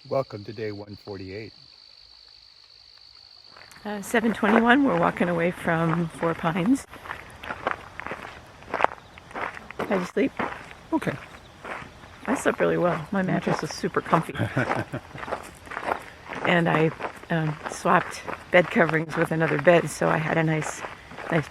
Welcome to day 148. 7:21. We're walking away from Four Pines. How'd you sleep? Okay. I slept really well. My mattress was super comfy. And I swapped bed coverings with another bed, so I had a nice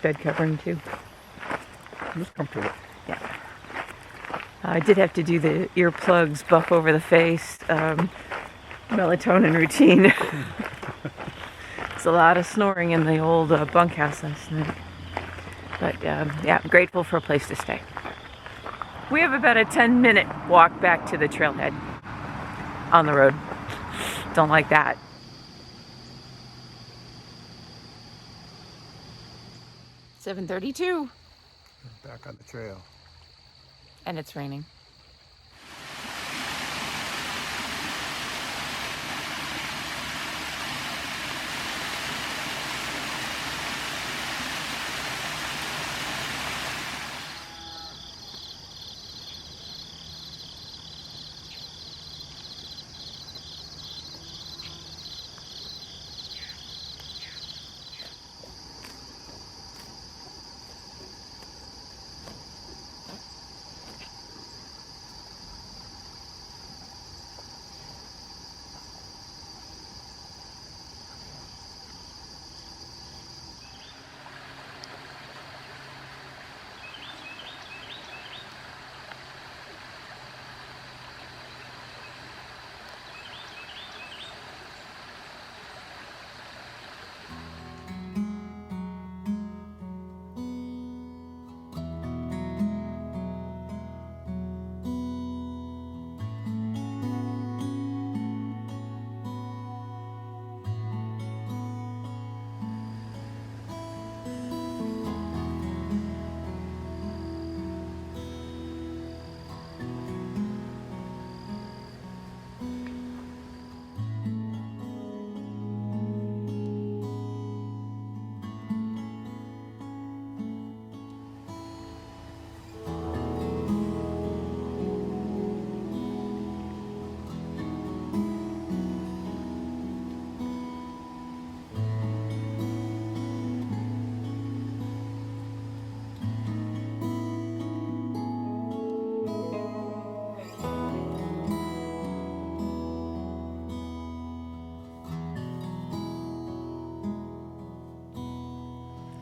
bed covering too. It was comfortable. Yeah. I did have to do the earplugs, buff over the face, melatonin routine. It's a lot of snoring in the old bunkhouse last night. But yeah, I'm grateful for a place to stay. We have about a 10-minute walk back to the trailhead on the road. Don't like that. $7:32. Back on the trail. And it's raining.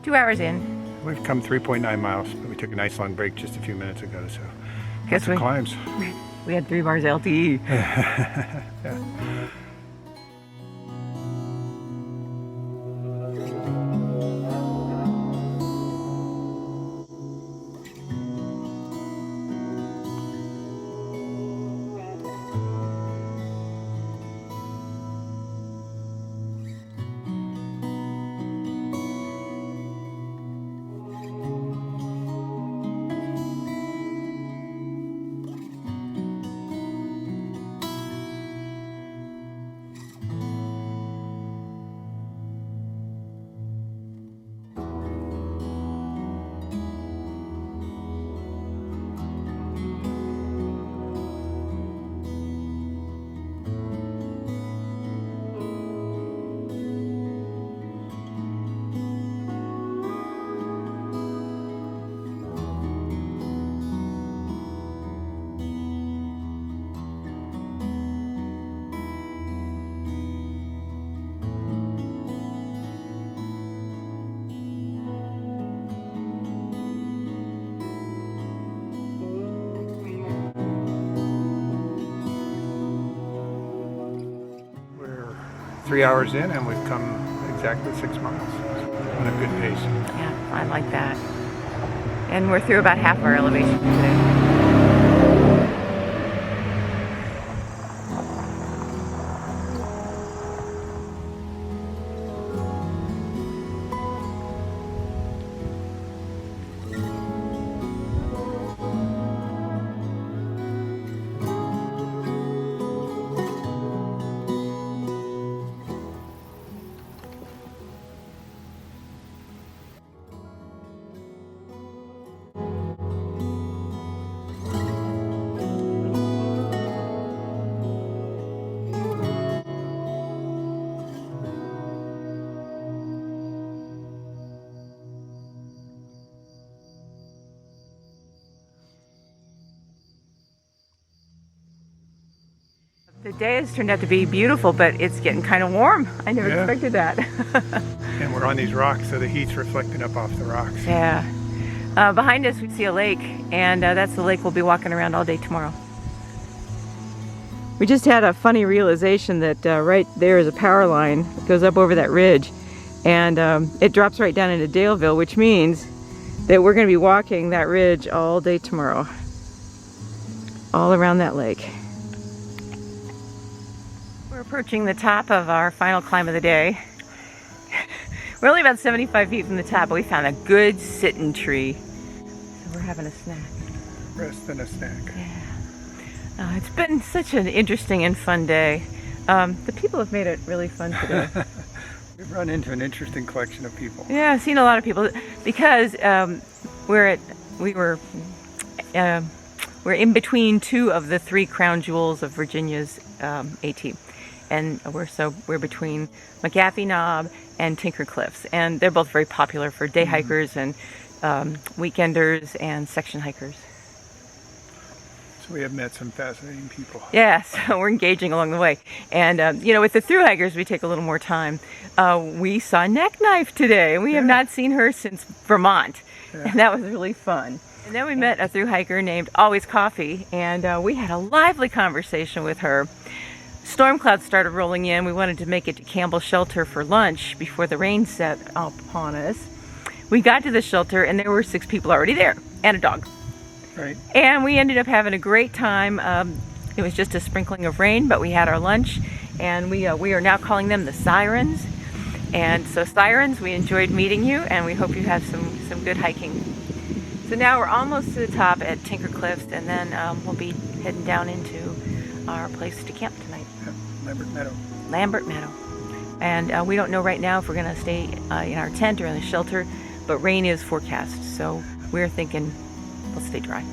Two hours in. We've come 3.9 miles, but we took a nice long break just a few minutes ago, so Guess lots of climbs. We had 3 bars LTE. Yeah. We're 3 hours in and we've come exactly 6 miles on a good pace. Yeah, I like that. And we're through about half our elevation today. The day has turned out to be beautiful, but it's getting kind of warm. I never expected that. And we're on these rocks, so the heat's reflecting up off the rocks. Yeah. Behind us we see a lake, and that's the lake we'll be walking around all day tomorrow. We just had a funny realization that right there is a power line that goes up over that ridge, and it drops right down into Daleville, which means that we're going to be walking that ridge all day tomorrow, all around that lake. We're approaching the top of our final climb of the day. We're only about 75 feet from the top, but we found a good sitting tree. So we're having a snack. Rest and a snack. Yeah. It's been such an interesting and fun day. The people have made it really fun today. We've run into an interesting collection of people. Yeah, I've seen a lot of people because we're in between two of the three crown jewels of Virginia's AT, and we're between McAfee Knob and Tinker Cliffs, and they're both very popular for day hikers and weekenders and section hikers. So we have met some fascinating people. Yeah, so we're engaging along the way. And, with the thru hikers, we take a little more time. We saw Neck Knife today, and we have not seen her since Vermont. Yeah. And that was really fun. And then we met a thru hiker named Always Coffee, and we had a lively conversation with her. Storm clouds started rolling in. We wanted to make it to Campbell Shelter for lunch before the rain set upon us. We got to the shelter, and there were 6 people already there, and a dog. Right. And we ended up having a great time. It was just a sprinkling of rain, but we had our lunch, and we are now calling them the Sirens. And so Sirens, we enjoyed meeting you, and we hope you have some good hiking. So now we're almost to the top at Tinker Cliffs, and then we'll be heading down into our place to camp tonight. Lambert Meadow. Lambert Meadow. And we don't know right now if we're going to stay in our tent or in the shelter, but rain is forecast, so we're thinking let's stay dry.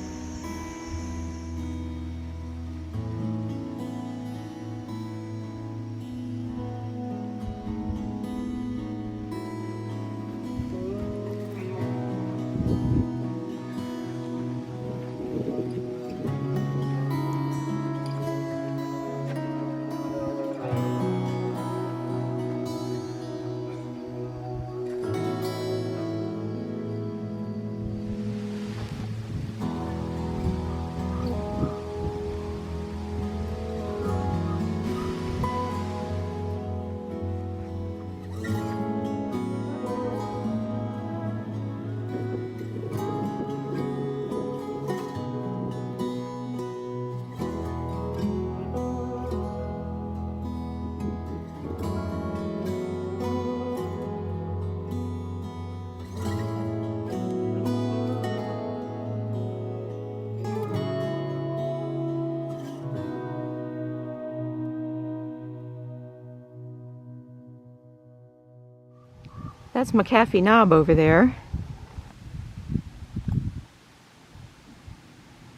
That's McAfee Knob over there,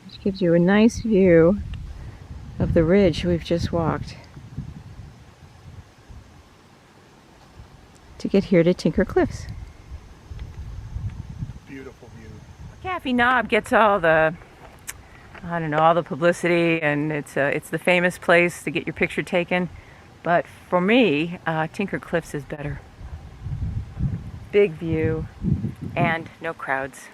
which gives you a nice view of the ridge we've just walked to get here to Tinker Cliffs. Beautiful view. McAfee Knob gets all the, all the publicity, and it's the famous place to get your picture taken. But for me, Tinker Cliffs is better. Big view and no crowds.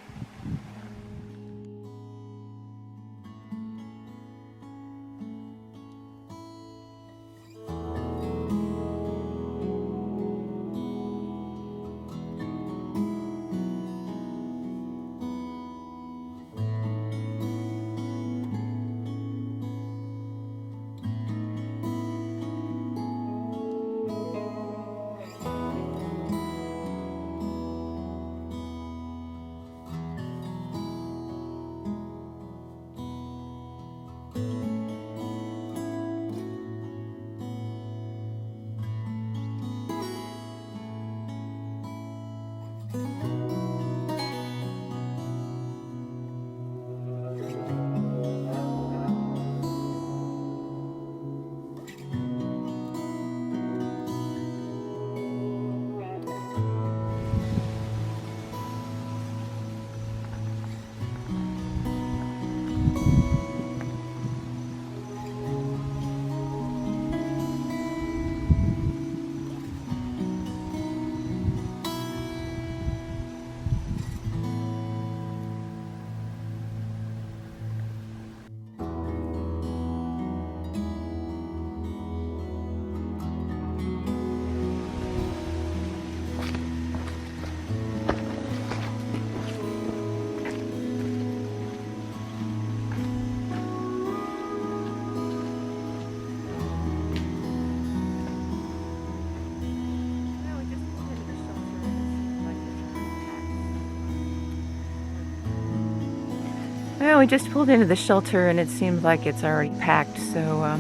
Well, we just pulled into the shelter and it seems like it's already packed, so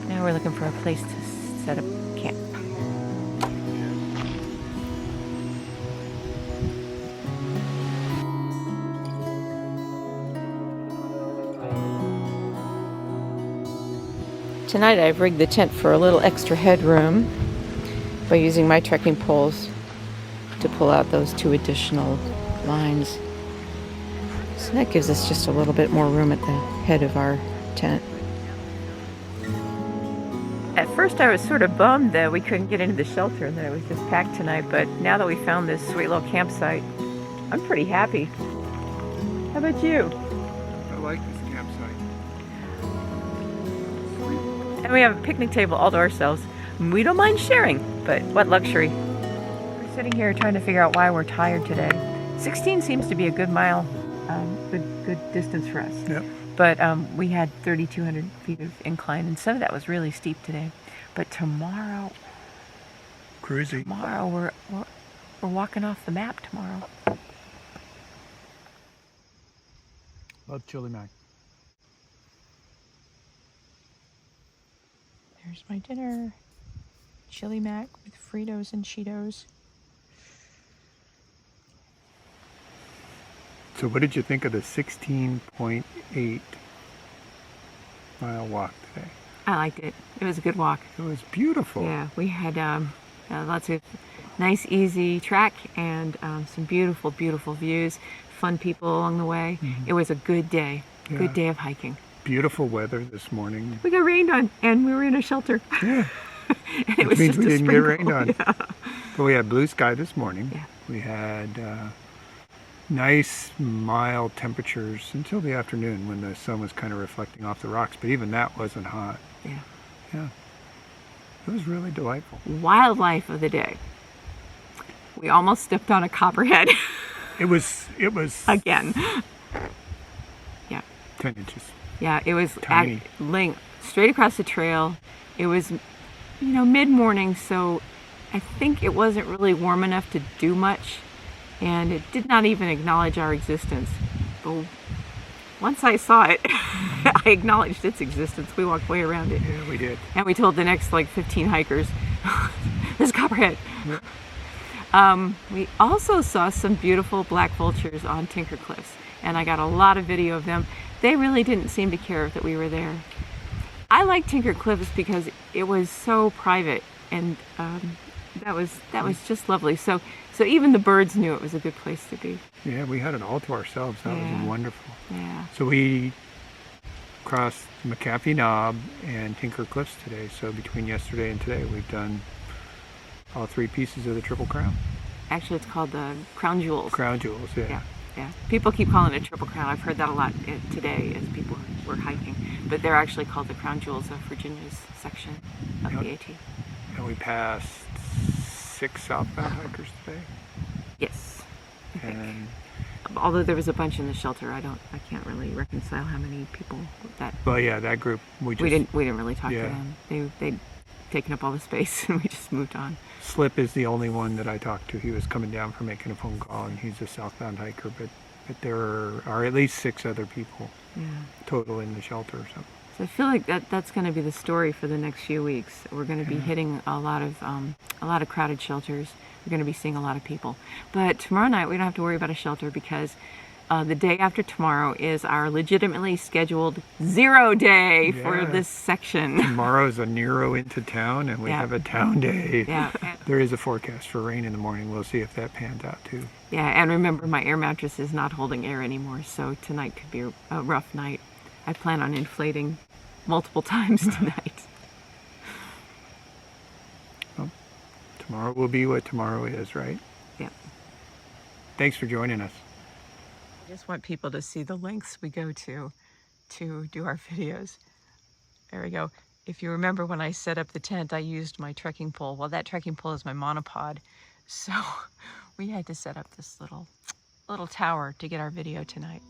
now we're looking for a place to set up camp. Tonight I've rigged the tent for a little extra headroom by using my trekking poles to pull out those 2 additional lines. So that gives us just a little bit more room at the head of our tent. At first I was sort of bummed that we couldn't get into the shelter and that it was just packed tonight, but now that we found this sweet little campsite, I'm pretty happy. How about you? I like this campsite. And we have a picnic table all to ourselves. We don't mind sharing, but what luxury. We're sitting here trying to figure out why we're tired today. 16 seems to be a good mile, good distance for us. Yep. But we had 3,200 feet of incline, and some of that was really steep today. But tomorrow, Cruisy. we're walking off the map tomorrow. Love chili mac. There's my dinner. Chili mac with Fritos and Cheetos. So what did you think of the 16.8 mile walk today? I liked it. It was a good walk. It was beautiful. Yeah, we had lots of nice, easy track and some beautiful, beautiful views. Fun people along the way. It was a good day. Yeah. Good day of hiking. Beautiful weather this morning. We got rained on, and we were in a shelter. Yeah. And it was Which means just we a didn't get sprinkle. rained on. Yeah. But we had blue sky this morning. Yeah. We had nice mild temperatures until the afternoon when the sun was kind of reflecting off the rocks. But even that wasn't hot. Yeah. Yeah. It was really delightful. Wildlife of the day. We almost stepped on a copperhead. It was Again. Yeah. 10 inches. Yeah, it was Tiny. laying straight across the trail. It was, mid-morning, so I think it wasn't really warm enough to do much, and it did not even acknowledge our existence. But once I saw it, I acknowledged its existence. We walked way around it. Yeah, we did. And we told the next 15 hikers, there's a copperhead. Yeah. We also saw some beautiful black vultures on Tinker Cliffs, and I got a lot of video of them. They really didn't seem to care that we were there. I like Tinker Cliffs because it was so private, and that was just lovely. So even the birds knew it was a good place to be. Yeah, we had it all to ourselves. That Yeah. was wonderful. Yeah. So we crossed McAfee Knob and Tinker Cliffs today. So between yesterday and today, we've done all 3 pieces of the Triple Crown. Actually, it's called the Crown Jewels. Crown Jewels, yeah. Yeah. Yeah. People keep calling it Triple Crown. I've heard that a lot today as people were hiking. But they're actually called the Crown Jewels of Virginia's section of the AT. And we passed 6 southbound hikers today. Yes. I think. And Although there was a bunch in the shelter, I can't really reconcile how many people that. well, yeah, that group we didn't really talk yeah. to them. They'd taken up all the space, and we just moved on. Slip is the only one that I talked to. He was coming down for making a phone call, and he's a southbound hiker. But there are at least 6 other people total in the shelter. So I feel like that's going to be the story for the next few weeks. We're going to be hitting a lot of crowded shelters. We're going to be seeing a lot of people. But tomorrow night we don't have to worry about a shelter because the day after tomorrow is our legitimately scheduled 0 day for this section. Tomorrow's a Nero into town, and we have a town day. Yeah. There is a forecast for rain in the morning. We'll see if that pans out too. Yeah, and remember, my air mattress is not holding air anymore, so tonight could be a rough night. I plan on inflating multiple times tonight. Well, tomorrow will be what tomorrow is, right? Yeah. Thanks for joining us. I just want people to see the lengths we go to do our videos. There we go. If you remember when I set up the tent, I used my trekking pole. Well, that trekking pole is my monopod. So we had to set up this little tower to get our video tonight.